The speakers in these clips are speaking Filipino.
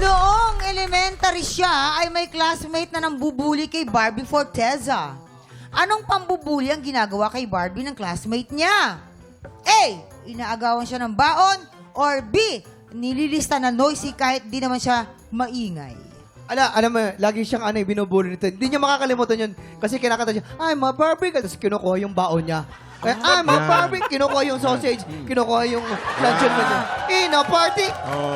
Noong elementary siya, ay may classmate na nambubuli kay Barbie Forteza. Anong pambubuli ang ginagawa kay Barbie ng classmate niya? A. Inaagawan siya ng baon. Or B. Nililista na noisy kahit di naman siya maingay. Alam mo, lagi siyang binubuli nito. Hindi niya makakalimutan yun. Kasi kinakanta siya, I'm a Barbie. Tapos kinukuha yung baon niya. I'm a Barbie. Kinukuha yung sausage. Kinukuha yung luncheon mo niya. In a party.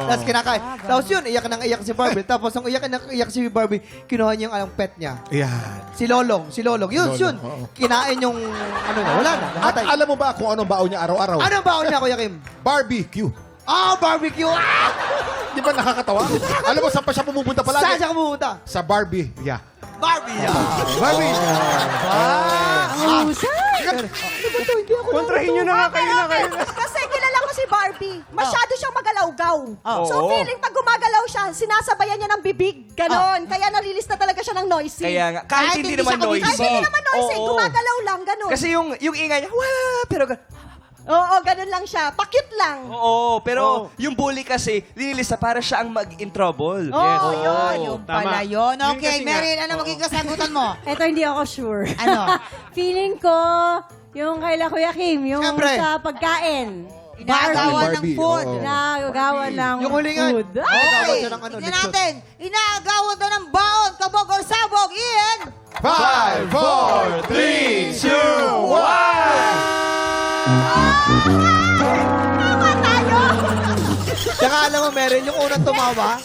Tapos kinakain. Tapos yun, iyak nang iyak si Barbie. Tapos nung iyak nang iyak si Barbie, kinuha niya yung pet niya. Yan. Si Lolong. Yun, yun. Oo. Kinain yung, wala na. At Namatay. alam mo ba kung anong baon niya araw-araw? Ano baon niya, Kuya Kim? Barbecue. Barbecue! Di ba nakakatawa? Alam mo, saan pa siya pumupunta palagi? Saan siya kumupunta? Sa Barbie. Yeah. Barbie! Barbie. Ang husay! Kontrahin nyo na nga kayo na kayo. Kasi kilala ko si Barbie. Masyado siyang magalawgaw. So Oo. feeling pag gumagalaw siya, sinasabayan niya ng bibig. Ganon. Kaya nalilista talaga siya ng noisy. Kaya nga, kahit hindi naman siya noisy. Kahit hindi naman noisy, Oo. gumagalaw lang. Ganon. Kasi yung ingay niya, wah, pero Oo, ganon lang siya. Pa-cute lang. oo, pero yung bully kasi, linilista para siya ang mag-in trouble. Oo, yun. Yung pala yun. Yun Okay, kasi nga. Meryl, ano magiging kasagutan mo? Eto, hindi ako sure. Ano? Feeling ko, yung kay Kuya Kim, yung Siyempre. sa pagkain. Inaagawan ng Barbie, food. oo. Nagagawa ng Yung hulingan. food. Nagagawa Okay, siya ng tignan lechon. natin. Inaagawan daw ng baon, kabog or sabog. Ian! 5, 4, 3, 2, 1. Tama tayo. Tsaka alam mo, Meryl, yung unang tumawa,